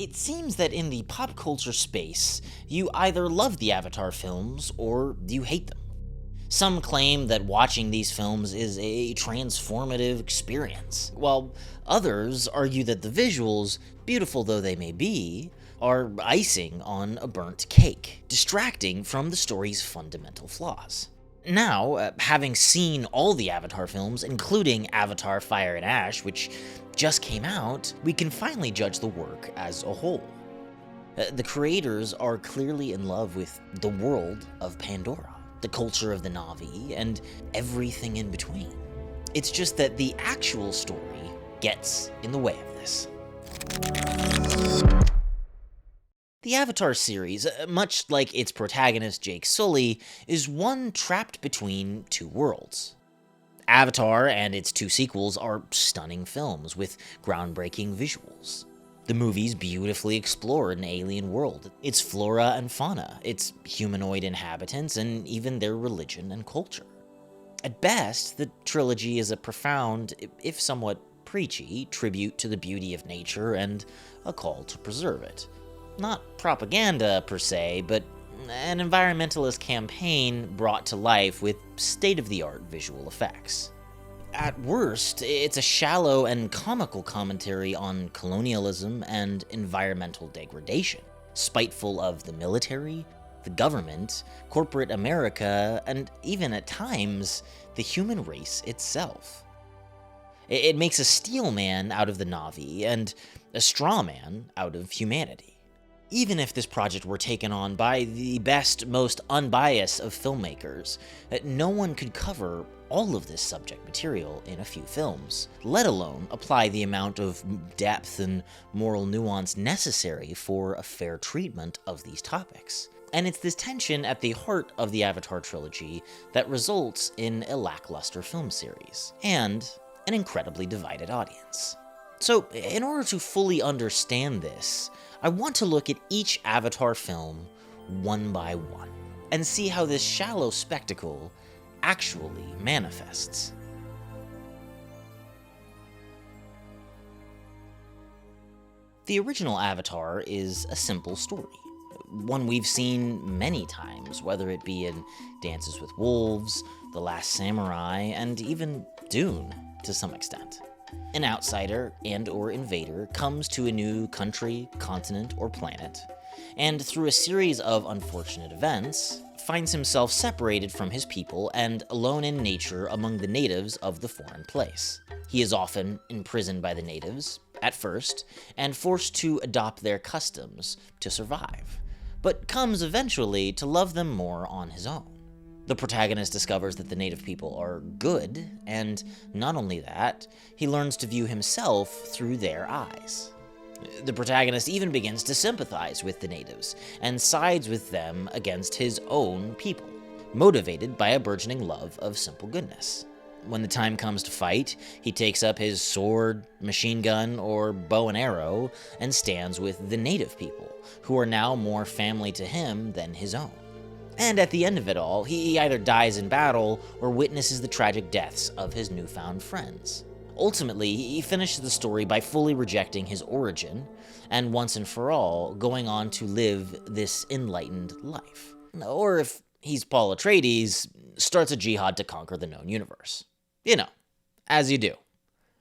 It seems that in the pop culture space, you either love the Avatar films or you hate them. Some claim that watching these films is a transformative experience, while others argue that the visuals, beautiful though they may be, are icing on a burnt cake, distracting from the story's fundamental flaws. Now, having seen all the Avatar films, including Avatar Fire and Ash, which just came out, we can finally judge the work as a whole. The creators are clearly in love with the world of Pandora, the culture of the Na'vi, and everything in between. It's just that the actual story gets in the way of this. The Avatar series, much like its protagonist Jake Sully, is one trapped between two worlds. Avatar and its two sequels are stunning films with groundbreaking visuals. The movies beautifully explore an alien world, its flora and fauna, its humanoid inhabitants, and even their religion and culture. At best, the trilogy is a profound, if somewhat preachy, tribute to the beauty of nature and a call to preserve it. Not propaganda per se, but an environmentalist campaign brought to life with state-of-the-art visual effects. At worst, it's a shallow and comical commentary on colonialism and environmental degradation, spiteful of the military, the government, corporate America, and even at times, the human race itself. It makes a steel man out of the Na'vi and a straw man out of humanity. Even if this project were taken on by the best, most unbiased of filmmakers, no one could cover all of this subject material in a few films, let alone apply the amount of depth and moral nuance necessary for a fair treatment of these topics. And it's this tension at the heart of the Avatar trilogy that results in a lackluster film series, and an incredibly divided audience. So, in order to fully understand this, I want to look at each Avatar film one by one, and see how this shallow spectacle actually manifests. The original Avatar is a simple story, one we've seen many times, whether it be in Dances with Wolves, The Last Samurai, and even Dune to some extent. An outsider and/or invader comes to a new country, continent, or planet, and through a series of unfortunate events, finds himself separated from his people and alone in nature among the natives of the foreign place. He is often imprisoned by the natives, at first, and forced to adopt their customs to survive, but comes eventually to love them more on his own. The protagonist discovers that the native people are good, and not only that, he learns to view himself through their eyes. The protagonist even begins to sympathize with the natives, and sides with them against his own people, motivated by a burgeoning love of simple goodness. When the time comes to fight, he takes up his sword, machine gun, or bow and arrow, and stands with the native people, who are now more family to him than his own. And at the end of it all, he either dies in battle or witnesses the tragic deaths of his newfound friends. Ultimately, he finishes the story by fully rejecting his origin, and once and for all, going on to live this enlightened life. Or if he's Paul Atreides, starts a jihad to conquer the known universe. You know, as you do.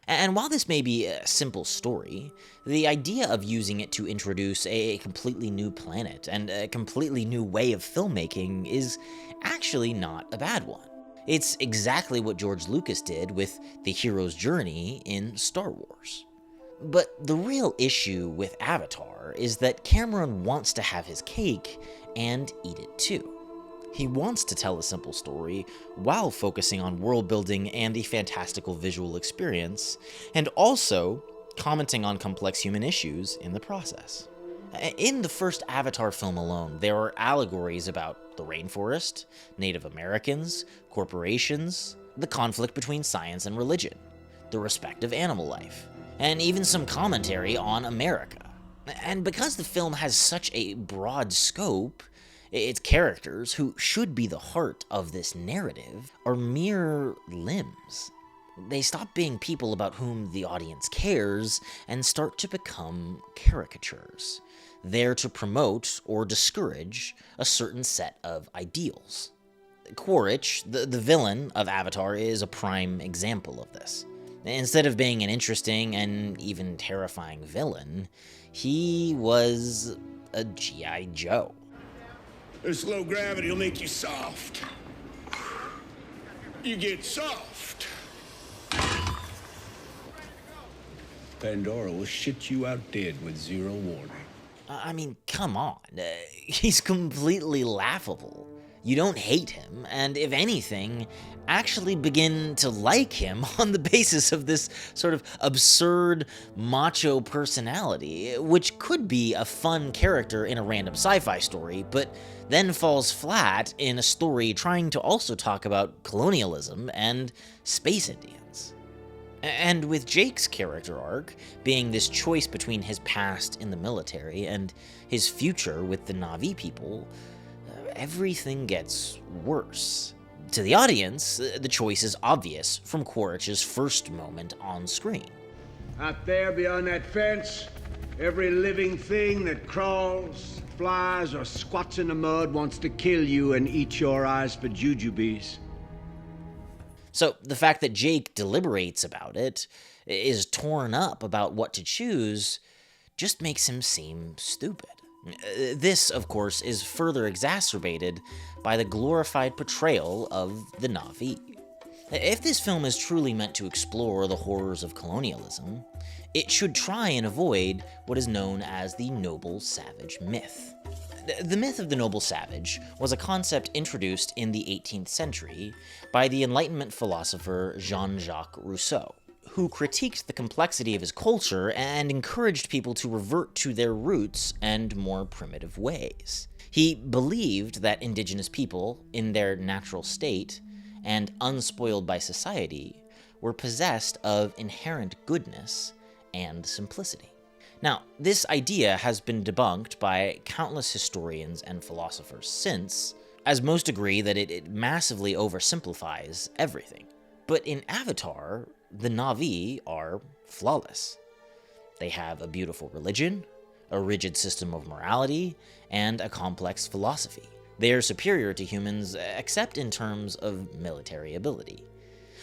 And while this may be a simple story, the idea of using it to introduce a completely new planet and a completely new way of filmmaking is actually not a bad one. It's exactly what George Lucas did with the hero's journey in Star Wars. But the real issue with Avatar is that Cameron wants to have his cake and eat it too. He wants to tell a simple story while focusing on world building and a fantastical visual experience, and also commenting on complex human issues in the process. In the first Avatar film alone, there are allegories about the rainforest, Native Americans, corporations, the conflict between science and religion, the respect of animal life, and even some commentary on America. And because the film has such a broad scope, its characters, who should be the heart of this narrative, are mere limbs. They stop being people about whom the audience cares and start to become caricatures, there to promote or discourage a certain set of ideals. Quaritch, the villain of Avatar, is a prime example of this. Instead of being an interesting and even terrifying villain, he was a G.I. Joe. This low gravity will make you soft. You get soft. Pandora will shit you out dead with zero warning. I mean, come on. He's completely laughable. You don't hate him, and if anything, actually begin to like him on the basis of this sort of absurd macho personality, which could be a fun character in a random sci-fi story, but then falls flat in a story trying to also talk about colonialism and space Indians. And with Jake's character arc being this choice between his past in the military and his future with the Na'vi people, everything gets worse. To the audience, the choice is obvious from Quaritch's first moment on screen. Out there beyond that fence, every living thing that crawls, flies, or squats in the mud wants to kill you and eat your eyes for jujubes. So the fact that Jake deliberates about it, is torn up about what to choose, just makes him seem stupid. This, of course, is further exacerbated by the glorified portrayal of the Na'vi. If this film is truly meant to explore the horrors of colonialism, it should try and avoid what is known as the noble savage myth. The myth of the noble savage was a concept introduced in the 18th century by the Enlightenment philosopher Jean-Jacques Rousseau, who critiqued the complexity of his culture and encouraged people to revert to their roots and more primitive ways. He believed that indigenous people, in their natural state and unspoiled by society, were possessed of inherent goodness and simplicity. Now, this idea has been debunked by countless historians and philosophers since, as most agree that it massively oversimplifies everything. But in Avatar, the Na'vi are flawless. They have a beautiful religion, a rigid system of morality, and a complex philosophy. They are superior to humans except in terms of military ability.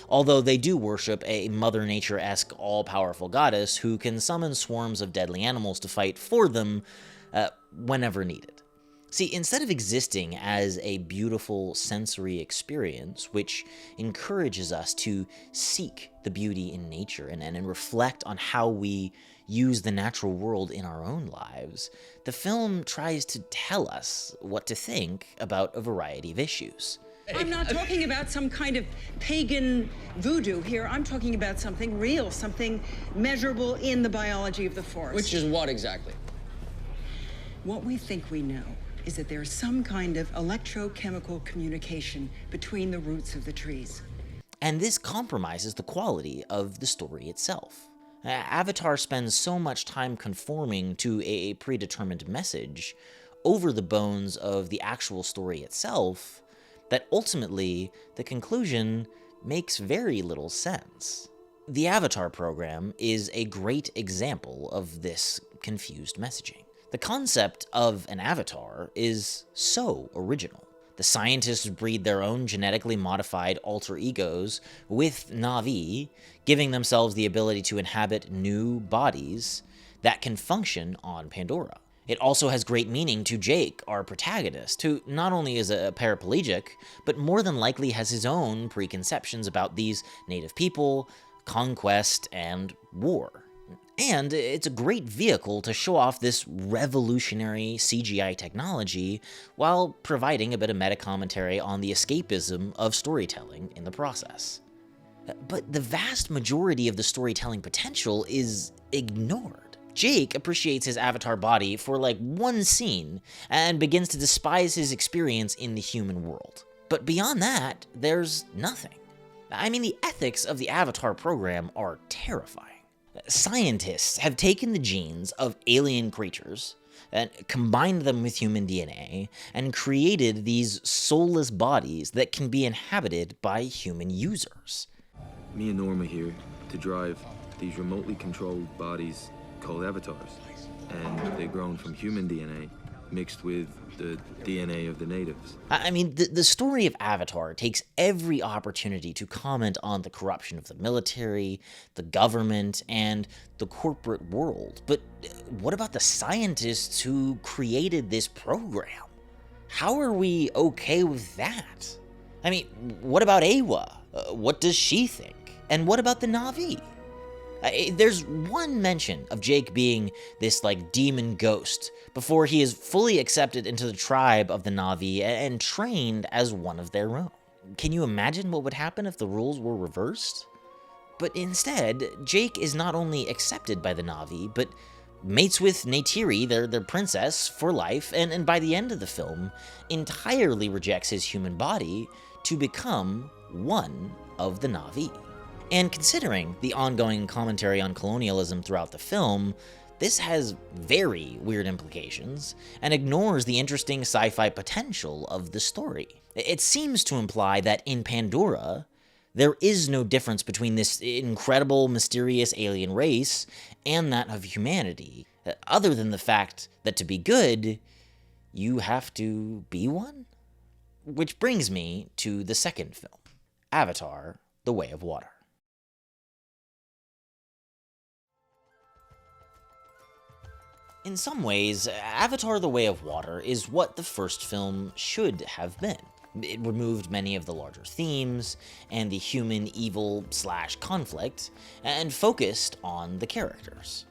Although they do worship a Mother Nature-esque all-powerful goddess who can summon swarms of deadly animals to fight for them whenever needed. See, instead of existing as a beautiful sensory experience, which encourages us to seek the beauty in nature and reflect on how we use the natural world in our own lives, the film tries to tell us what to think about a variety of issues. I'm not talking about some kind of pagan voodoo here. I'm talking about something real, something measurable in the biology of the forest. Which is what exactly? What we think we know is that there's some kind of electrochemical communication between the roots of the trees. And this compromises the quality of the story itself. Avatar spends so much time conforming to a predetermined message over the bones of the actual story itself that ultimately the conclusion makes very little sense. The Avatar program is a great example of this confused messaging. The concept of an avatar is so original. The scientists breed their own genetically modified alter egos with Na'vi, giving themselves the ability to inhabit new bodies that can function on Pandora. It also has great meaning to Jake, our protagonist, who not only is a paraplegic, but more than likely has his own preconceptions about these native people, conquest, and war. And it's a great vehicle to show off this revolutionary CGI technology while providing a bit of meta-commentary on the escapism of storytelling in the process. But the vast majority of the storytelling potential is ignored. Jake appreciates his avatar body for like one scene and begins to despise his experience in the human world. But beyond that, there's nothing. I mean, the ethics of the Avatar program are terrifying. Scientists have taken the genes of alien creatures and combined them with human DNA and created these soulless bodies that can be inhabited by human users. me and Norma here to drive these remotely controlled bodies called avatars. And they're grown from human DNA mixed with the DNA of the natives. I mean, the story of Avatar takes every opportunity to comment on the corruption of the military, the government, and the corporate world. But what about the scientists who created this program? How are we okay with that? I mean, what about Awa? What does she think? And what about the Na'vi? There's one mention of Jake being this, demon ghost before he is fully accepted into the tribe of the Na'vi and trained as one of their own. Can you imagine what would happen if the rules were reversed? But instead, Jake is not only accepted by the Na'vi, but mates with Neytiri, their princess, for life, and by the end of the film, entirely rejects his human body to become one of the Na'vi. And considering the ongoing commentary on colonialism throughout the film, this has very weird implications and ignores the interesting sci-fi potential of the story. It seems to imply that in Pandora, there is no difference between this incredible, mysterious alien race and that of humanity, other than the fact that to be good, you have to be one? Which brings me to the second film, Avatar: The Way of Water. In some ways, Avatar: The Way of Water is what the first film should have been. It removed many of the larger themes and the human evil/conflict and focused on the characters,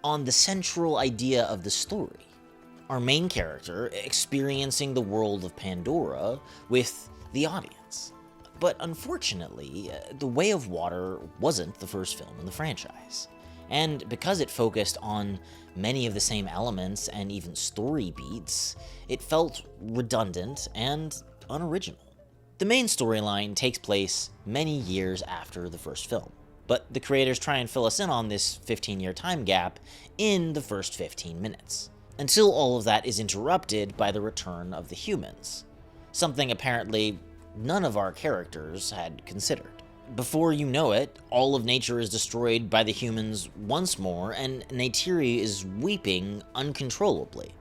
on the central idea of the story. Our main character experiencing the world of Pandora with the audience. But unfortunately, The Way of Water wasn't the first film in the franchise. And because it focused on many of the same elements and even story beats, it felt redundant and unoriginal. The main storyline takes place many years after the first film, but the creators try and fill us in on this 15-year time gap in the first 15 minutes, until all of that is interrupted by the return of the humans, something apparently none of our characters had considered. Before you know it, all of nature is destroyed by the humans once more, and Neytiri is weeping uncontrollably.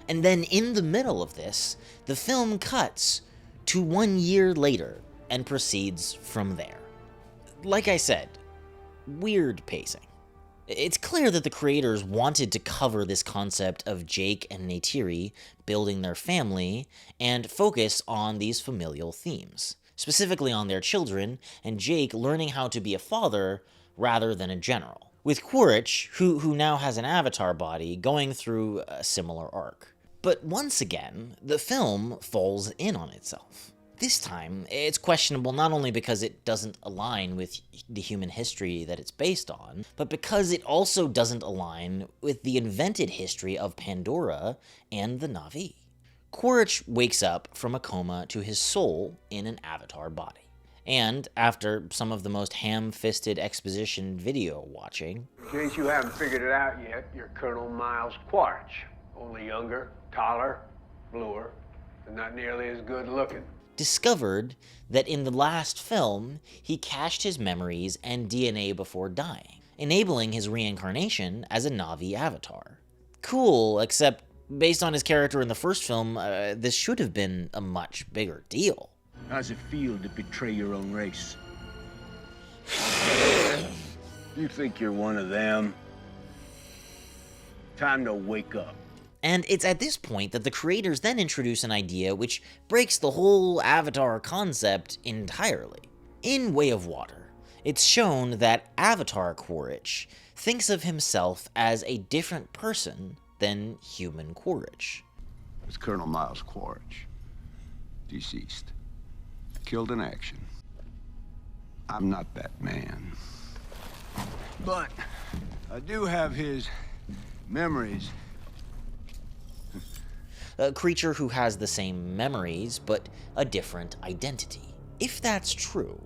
And then in the middle of this, the film cuts to 1 year later and proceeds from there. Like I said, weird pacing. It's clear that the creators wanted to cover this concept of Jake and Neytiri building their family and focus on these familial themes, specifically on their children, and Jake learning how to be a father rather than a general, with Quaritch, who now has an avatar body, going through a similar arc. But once again, the film falls in on itself. This time, it's questionable not only because it doesn't align with the human history that it's based on, but because it also doesn't align with the invented history of Pandora and the Na'vi. Quaritch wakes up from a coma to his soul in an avatar body. And after some of the most ham-fisted exposition video watching, In case you haven't figured it out yet, you're Colonel Miles Quaritch. Only younger, taller, bluer, and not nearly as good looking. discovered that in the last film, he cached his memories and DNA before dying, enabling his reincarnation as a Na'vi avatar. Cool, except based on his character in the first film, this should have been a much bigger deal. How's it feel to betray your own race? You think you're one of them? Time to wake up. And it's at this point that the creators then introduce an idea which breaks the whole Avatar concept entirely. In Way of Water, it's shown that Avatar Quaritch thinks of himself as a different person than human Quaritch. It's Colonel Miles Quaritch, deceased, killed in action. I'm not that man. But I do have his memories. A creature who has the same memories, but a different identity. If that's true,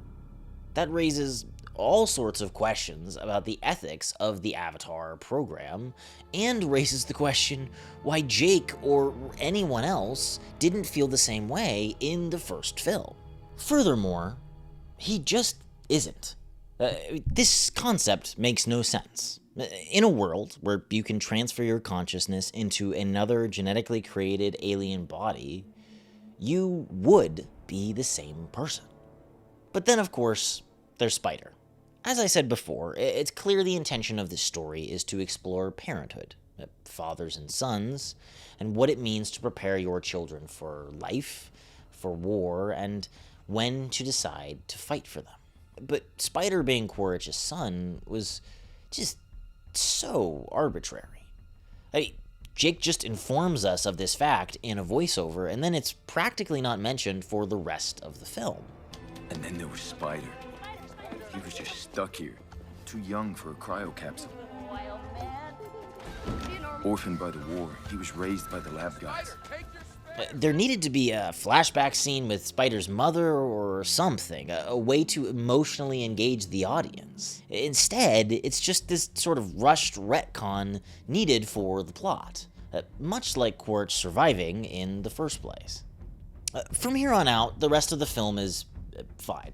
that raises all sorts of questions about the ethics of the Avatar program, and raises the question why Jake or anyone else didn't feel the same way in the first film. Furthermore, he just isn't. This concept makes no sense. In a world where you can transfer your consciousness into another genetically created alien body, you would be the same person. But then, of course, there's Spider. As I said before, it's clear the intention of this story is to explore parenthood, fathers and sons, and what it means to prepare your children for life, for war, and when to decide to fight for them. But Spider being Quaritch's son was just so arbitrary. Jake just informs us of this fact in a voiceover, and then it's practically not mentioned for the rest of the film. And then there was Spider. He was just stuck here, too young for a cryo capsule. Orphaned by the war, he was raised by the lab guys. There needed to be a flashback scene with Spider's mother or something, a way to emotionally engage the audience. Instead, it's just this sort of rushed retcon needed for the plot, much like Quaritch surviving in the first place. From here on out, the rest of the film is fine.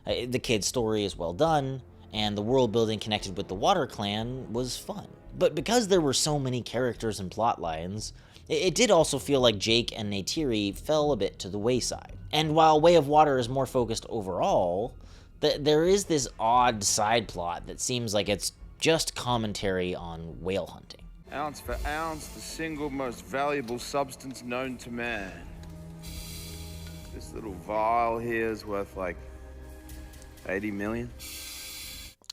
The kid's story is well done, and the world building connected with the Water Clan was fun. But because there were so many characters and plot lines, it did also feel like Jake and Neytiri fell a bit to the wayside. And while Way of Water is more focused overall, there is this odd side plot that seems like it's just commentary on whale hunting. Ounce for ounce, the single most valuable substance known to man. This little vial here is worth like 80 million.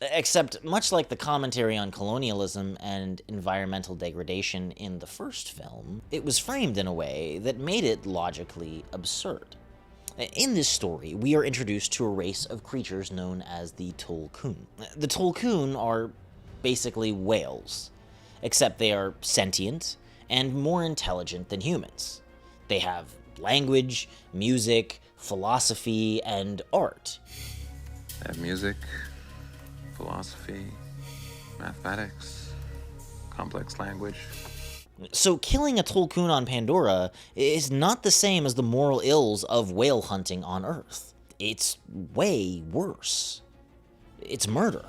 Except, much like the commentary on colonialism and environmental degradation in the first film, it was framed in a way that made it logically absurd. In this story, we are introduced to a race of creatures known as the Tulkun. The Tulkun are basically whales, except they are sentient and more intelligent than humans. They have language, music, philosophy, and art. They have music, philosophy, mathematics, complex language. So killing a Tulkun on Pandora is not the same as the moral ills of whale hunting on Earth. It's way worse. It's murder.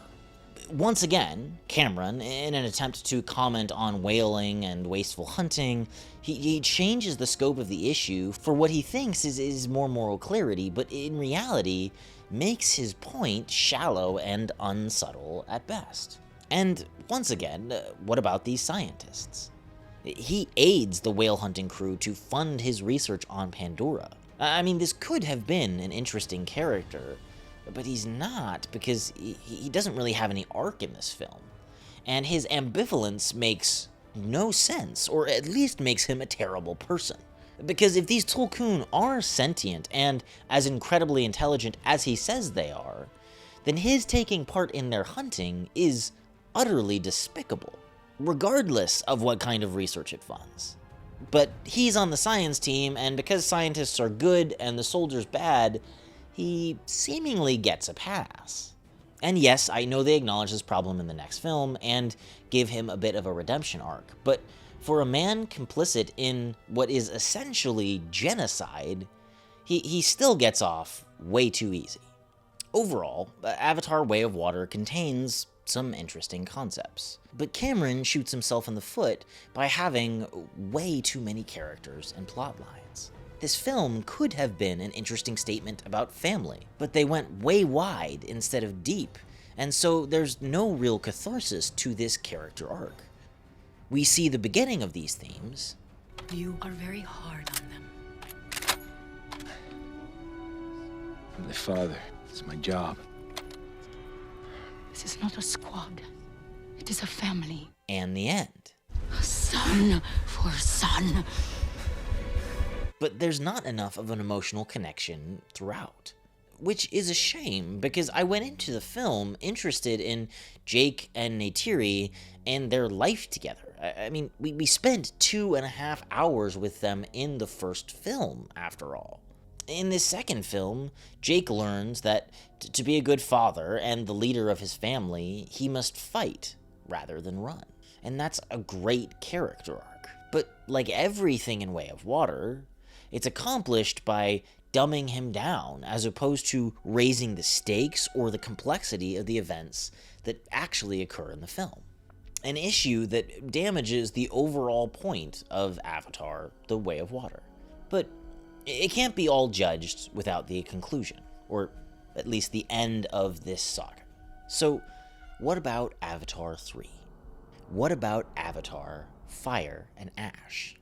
Once again, Cameron, in an attempt to comment on whaling and wasteful hunting, he changes the scope of the issue for what he thinks is more moral clarity, but in reality, makes his point shallow and unsubtle at best. And once again, what about these scientists? He aids the whale hunting crew to fund his research on Pandora. I mean, this could have been an interesting character, but he's not, because he doesn't really have any arc in this film. And his ambivalence makes no sense, or at least makes him a terrible person. Because if these Tulkun are sentient and as incredibly intelligent as he says they are, then his taking part in their hunting is utterly despicable, regardless of what kind of research it funds. But he's on the science team, and because scientists are good and the soldiers bad, he seemingly gets a pass. And yes, I know they acknowledge this problem in the next film and give him a bit of a redemption arc, but for a man complicit in what is essentially genocide, he still gets off way too easy. Overall, Avatar: Way of Water contains some interesting concepts, but Cameron shoots himself in the foot by having way too many characters and plot lines. This film could have been an interesting statement about family, but they went way wide instead of deep, and so there's no real catharsis to this character arc. We see the beginning of these themes. You are very hard on them. I'm the father. It's my job. This is not a squad. It is a family. And the end. Son for son. But there's not enough of an emotional connection throughout, which is a shame, because I went into the film interested in Jake and Neytiri and their life together. I mean, we spent 2.5 hours with them in the first film, after all. In this second film, Jake learns that to be a good father and the leader of his family, he must fight rather than run. And that's a great character arc. But like everything in Way of Water, it's accomplished by dumbing him down as opposed to raising the stakes or the complexity of the events that actually occur in the film. An issue that damages the overall point of Avatar: The Way of Water. But it can't be all judged without the conclusion, or at least the end of this saga. So, what about Avatar 3? What about Avatar: Fire and Ash?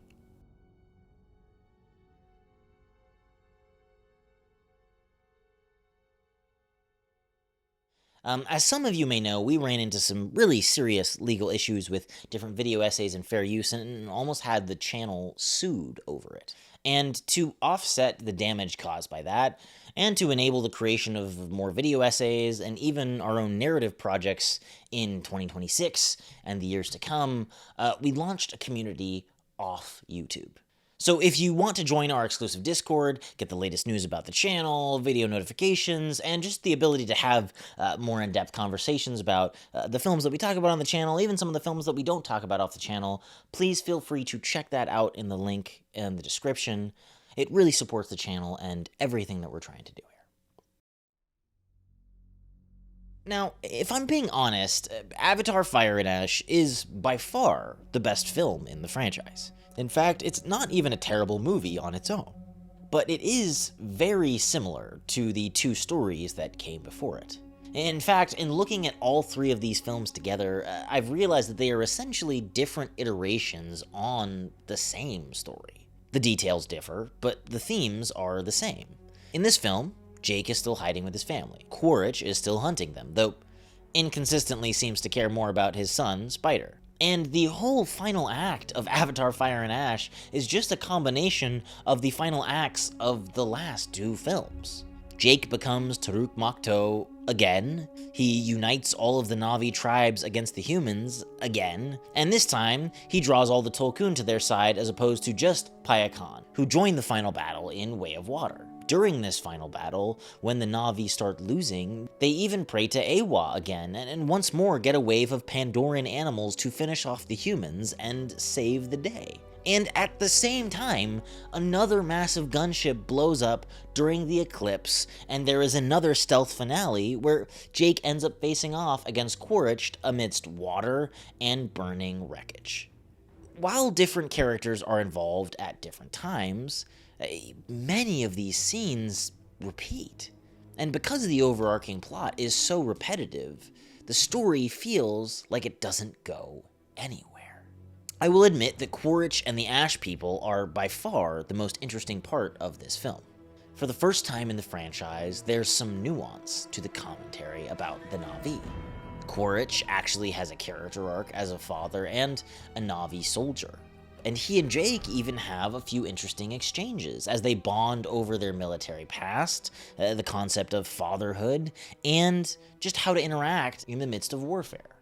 As some of you may know, we ran into some really serious legal issues with different video essays and fair use, and almost had the channel sued over it. And to offset the damage caused by that, and to enable the creation of more video essays and even our own narrative projects in 2026 and the years to come, we launched a community off YouTube. So if you want to join our exclusive Discord, get the latest news about the channel, video notifications, and just the ability to have more in-depth conversations about the films that we talk about on the channel, even some of the films that we don't talk about off the channel, please feel free to check that out in the link in the description. It really supports the channel and everything that we're trying to do here. Now, if I'm being honest, Avatar: Fire and Ash is by far the best film in the franchise. In fact, it's not even a terrible movie on its own. But it is very similar to the two stories that came before it. In fact, in looking at all three of these films together, I've realized that they are essentially different iterations on the same story. The details differ, but the themes are the same. In this film, Jake is still hiding with his family. Quaritch is still hunting them, though inconsistently seems to care more about his son, Spider. And the whole final act of Avatar: Fire and Ash is just a combination of the final acts of the last two films. Jake becomes Taruk Makto again, he unites all of the Na'vi tribes against the humans again, and this time he draws all the Tolkun to their side as opposed to just Paya Khan, who joined the final battle in Way of Water. During this final battle, when the Na'vi start losing, they even pray to Eywa again, and once more get a wave of Pandoran animals to finish off the humans and save the day. And at the same time, another massive gunship blows up during the eclipse, and there is another stealth finale where Jake ends up facing off against Quaritch amidst water and burning wreckage. While different characters are involved at different times, many of these scenes repeat. And because the overarching plot is so repetitive, the story feels like it doesn't go anywhere. I will admit that Quaritch and the Ash people are by far the most interesting part of this film. For the first time in the franchise, there's some nuance to the commentary about the Na'vi. Quaritch actually has a character arc as a father and a Na'vi soldier. And he and Jake even have a few interesting exchanges as they bond over their military past, the concept of fatherhood, and just how to interact in the midst of warfare.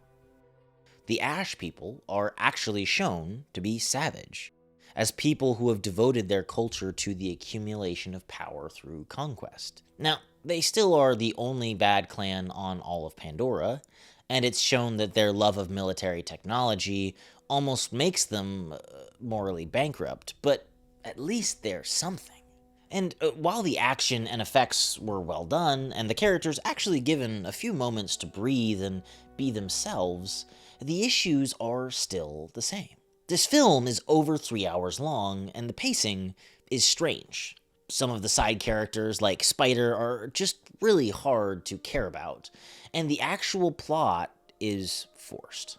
The Ash people are actually shown to be savage, as people who have devoted their culture to the accumulation of power through conquest. Now, they still are the only bad clan on all of Pandora, and it's shown that their love of military technology almost makes them morally bankrupt, but at least they're something. And while the action and effects were well done, and the characters actually given a few moments to breathe and be themselves, the issues are still the same. This film is over 3 hours long, and the pacing is strange. Some of the side characters, like Spider, are just really hard to care about, and the actual plot is forced.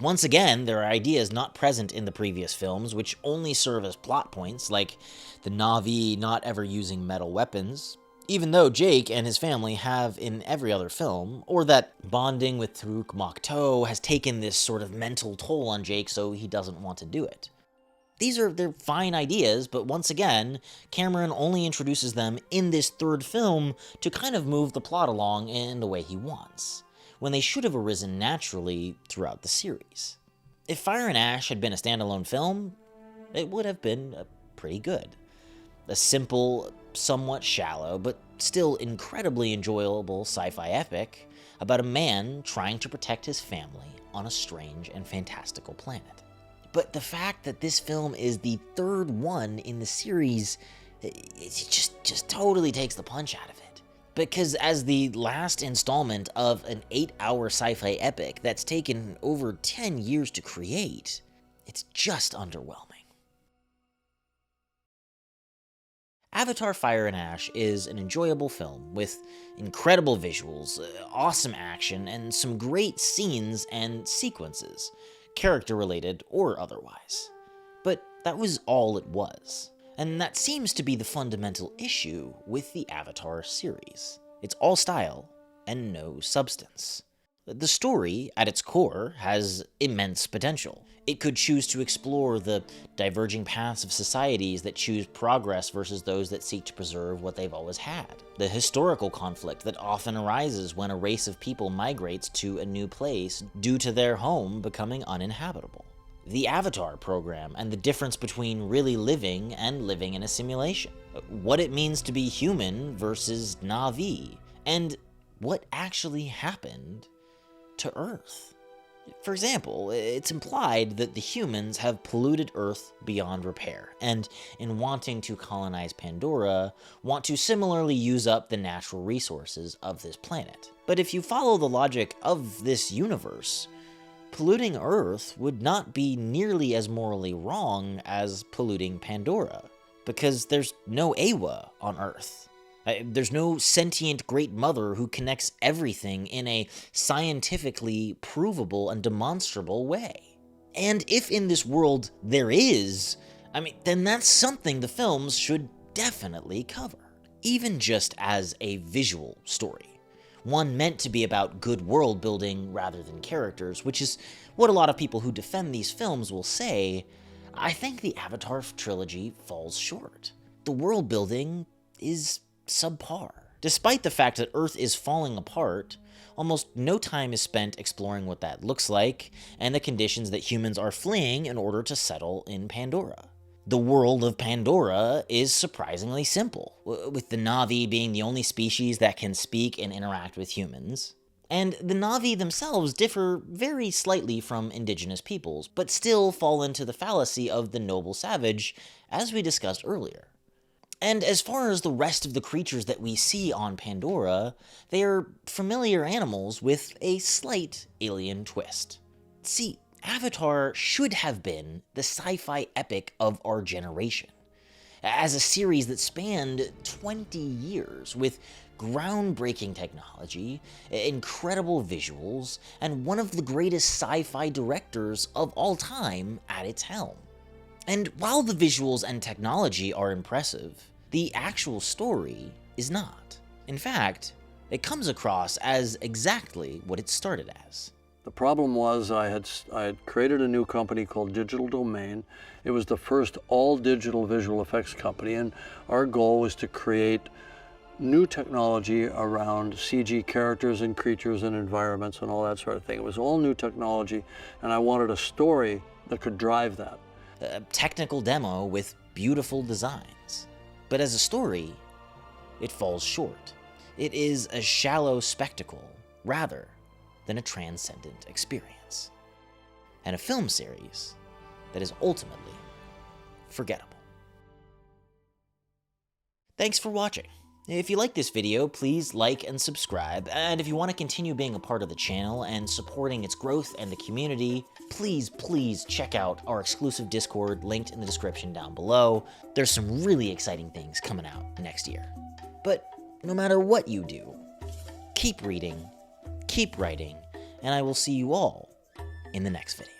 Once again, there are ideas not present in the previous films, which only serve as plot points, like the Na'vi not ever using metal weapons, even though Jake and his family have in every other film, or that bonding with Taruk Makto has taken this sort of mental toll on Jake, so he doesn't want to do it. They're fine ideas, but once again, Cameron only introduces them in this third film to kind of move the plot along in the way he wants, when they should have arisen naturally throughout the series. If Fire and Ash had been a standalone film, it would have been pretty good. A simple, somewhat shallow, but still incredibly enjoyable sci-fi epic about a man trying to protect his family on a strange and fantastical planet. But the fact that this film is the third one in the series It just totally takes the punch out of it. Because as the last installment of an 8-hour sci-fi epic that's taken over 10 years to create, it's just underwhelming. Avatar: Fire and Ash is an enjoyable film with incredible visuals, awesome action, and some great scenes and sequences, character-related or otherwise. But that was all it was. And that seems to be the fundamental issue with the Avatar series. It's all style and no substance. The story, at its core, has immense potential. It could choose to explore the diverging paths of societies that choose progress versus those that seek to preserve what they've always had. The historical conflict that often arises when a race of people migrates to a new place due to their home becoming uninhabitable. The Avatar program and the difference between really living and living in a simulation. What it means to be human versus Na'vi, and what actually happened to Earth. For example, it's implied that the humans have polluted Earth beyond repair, and in wanting to colonize Pandora, want to similarly use up the natural resources of this planet. But if you follow the logic of this universe, polluting Earth would not be nearly as morally wrong as polluting Pandora, because there's no Awa on Earth. There's no sentient Great Mother who connects everything in a scientifically provable and demonstrable way. And if in this world there is, then that's something the films should definitely cover, even just as a visual story. One meant to be about good world building rather than characters, which is what a lot of people who defend these films will say. I think the Avatar trilogy falls short. The world building is subpar. Despite the fact that Earth is falling apart, almost no time is spent exploring what that looks like and the conditions that humans are fleeing in order to settle in Pandora. The world of Pandora is surprisingly simple, with the Na'vi being the only species that can speak and interact with humans. And the Na'vi themselves differ very slightly from indigenous peoples, but still fall into the fallacy of the noble savage, as we discussed earlier. And as far as the rest of the creatures that we see on Pandora, they are familiar animals with a slight alien twist. See, Avatar should have been the sci-fi epic of our generation, as a series that spanned 20 years with groundbreaking technology, incredible visuals, and one of the greatest sci-fi directors of all time at its helm. And while the visuals and technology are impressive, the actual story is not. In fact, it comes across as exactly what it started as. The problem was I had created a new company called Digital Domain. It was the first all-digital visual effects company, and our goal was to create new technology around CG characters and creatures and environments and all that sort of thing. It was all new technology, and I wanted a story that could drive that. A technical demo with beautiful designs. But as a story, it falls short. It is a shallow spectacle rather than a transcendent experience. And a film series that is ultimately forgettable. Thanks for watching. If you like this video, please like and subscribe, and if you want to continue being a part of the channel and supporting its growth and the community, please check out our exclusive Discord linked in the description down below. There's some really exciting things coming out next year. But no matter what you do, keep reading, keep writing, and I will see you all in the next video.